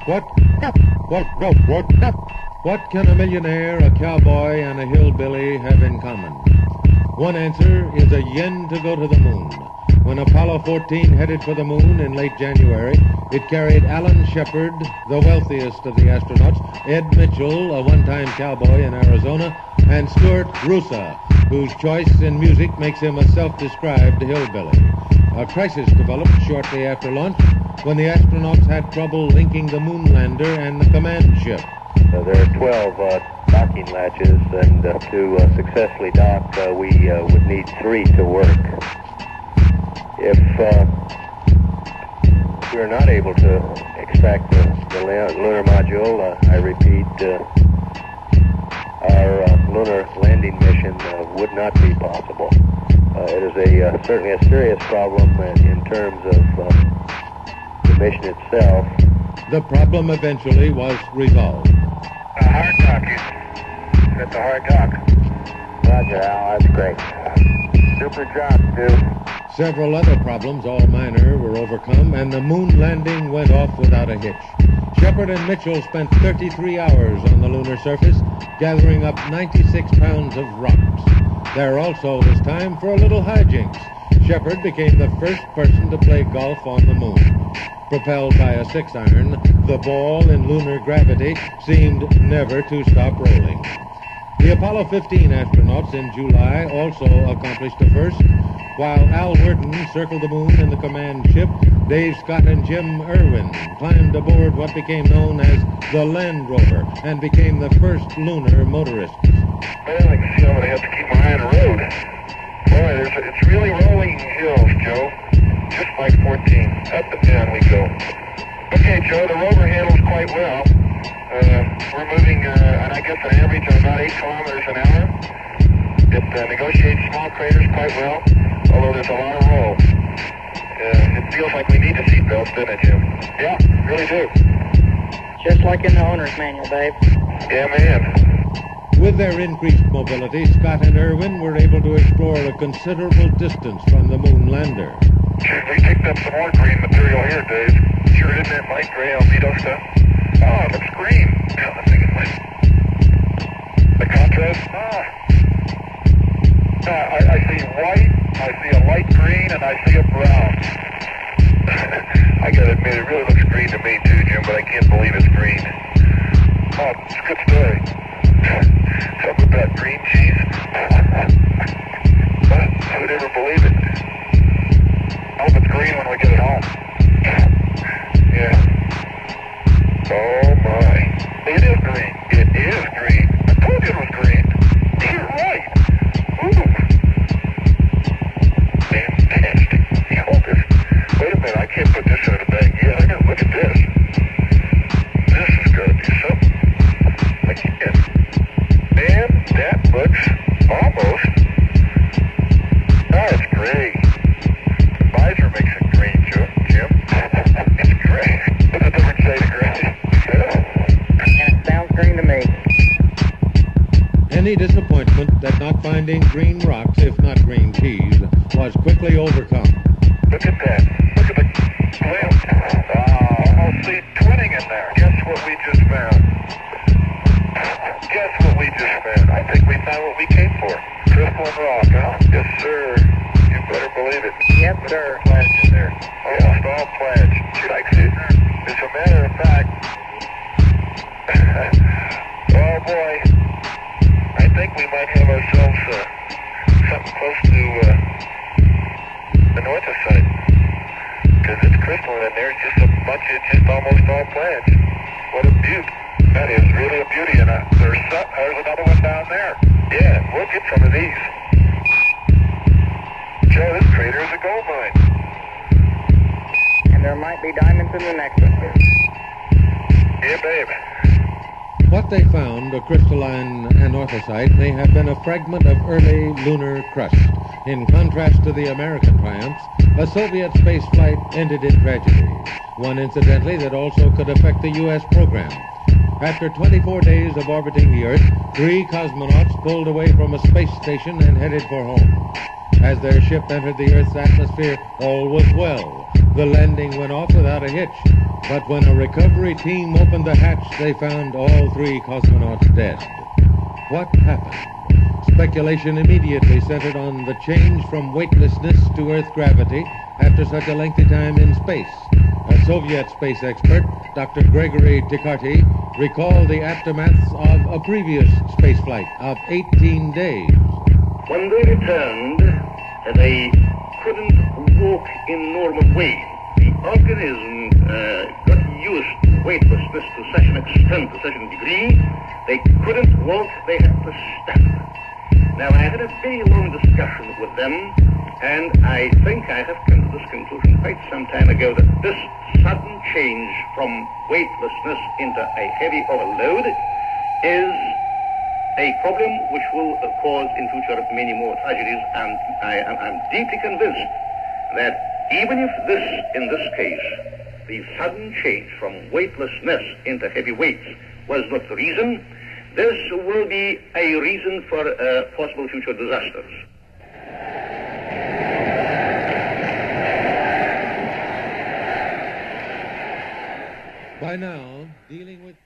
What can a millionaire, a cowboy, and a hillbilly have in common? One answer is a yen to go to the moon. When Apollo 14 headed for the moon in late January, it carried Alan Shepard, the wealthiest of the astronauts, Ed Mitchell, a one-time cowboy in Arizona, and Stuart Rusa, whose choice in music makes him a self-described hillbilly. A crisis developed shortly after launch when the astronauts had trouble linking the moon lander and the command ship. There are 12 docking latches, and to successfully dock, we would need 3 to work. If we're not able to extract the lunar module, I repeat, our lunar landing mission would not be possible. It is certainly a serious problem in terms of the mission itself. The problem eventually was resolved. Hard dock. At the hard dock. Roger, Al. That's great. Super job, Stu. Several other problems, all minor, were overcome, and the moon landing went off without a hitch. Shepard and Mitchell spent 33 hours on the lunar surface, gathering up 96 pounds of rocks. There also was time for a little hijinks. Shepard became the first person to play golf on the moon. Propelled by a 6-iron, the ball in lunar gravity seemed never to stop rolling. The Apollo 15 astronauts in July also accomplished a first. While Al Worden circled the moon in the command ship, Dave Scott and Jim Irwin climbed aboard what became known as the Land Rover and became the first lunar motorists. Man, I can see I'm going to have to keep my eye on the road. Boy, it's really rolling hills, Joe. Just like 14. Up and down we go. Okay, Joe, the rover handles quite well. We're moving, I guess, an average of about 8 kilometers an hour. It negotiates small craters quite well, although there's a lot of roll. It feels like we need the seatbelts, doesn't it, Jim? Yeah, really do. Just like in the owner's manual, Dave. Yeah, man. With their increased mobility, Scott and Irwin were able to explore a considerable distance from the moon lander. We picked up some more green material here, Dave. Sure isn't that light gray albedo stuff? Oh, it looks green. I think it might. The contrast? I see white, I see a light green, and I see a brown. I gotta admit, it really looks green to me too, Jim, but I can't believe it's green. Oh, it's a good story. Something about green cheese. Who'd ever believe it? I hope it's green when we get it home. Yeah. Oh my. It is green. It is green. I told you it was green. You're right. Ooh. Fantastic. Hold this. Wait a minute. I can't put this in a bag yet. I gotta look at this. This is gonna be something. I can't. Man, that looks almost. Oh, it's great. Visor makes it green, Jim. It's gray. What's a different shade of gray? It sounds green to me. Any disappointment at not finding green rocks, if not green cheese, was quickly overcome. Look at that. Look at the glint. Almost see twinning in there. Guess what we just found? Guess what we just found? I think we found what we came for. Crystalline rock, huh? Yes, sir. You better believe it. Yes, sir. Pledge in there. Almost all pledge. Should I see it? As a matter of fact, oh boy, I think we might have ourselves something close to the northern because it's crystalline in there. It's just a bunch of just almost all pledge. What a beaut. That is really a beauty, and there's another one down there. Yeah, we'll get some of these. Joe, this crater is a gold mine. And there might be diamonds in the next one. Yeah, babe. What they found, a crystalline anorthosite, may have been a fragment of early lunar crust. In contrast to the American triumphs, a Soviet space flight ended in tragedy, one incidentally that also could affect the U.S. program. After 24 days of orbiting the Earth, 3 cosmonauts pulled away from a space station and headed for home. As their ship entered the Earth's atmosphere, all was well. The landing went off without a hitch. But when a recovery team opened the hatch, they found all 3 cosmonauts dead. What happened? Speculation immediately centered on the change from weightlessness to Earth gravity after such a lengthy time in space. A Soviet space expert, Dr. Gregory Tikarty, recalled the aftermaths of a previous spaceflight of 18 days. When they returned, they couldn't walk in normal way. The organism got used to weightlessness to such an extent, to such a degree, they couldn't walk, they had to stand. Now, I had a very long discussion with them, and I think I have come to this conclusion quite some time ago that this sudden change from weightlessness into a heavy overload is a problem which will cause in future many more tragedies, and I'm deeply convinced that even if in this case, the sudden change from weightlessness into heavy weights was not the reason, this will be a reason for possible future disasters. By now, dealing with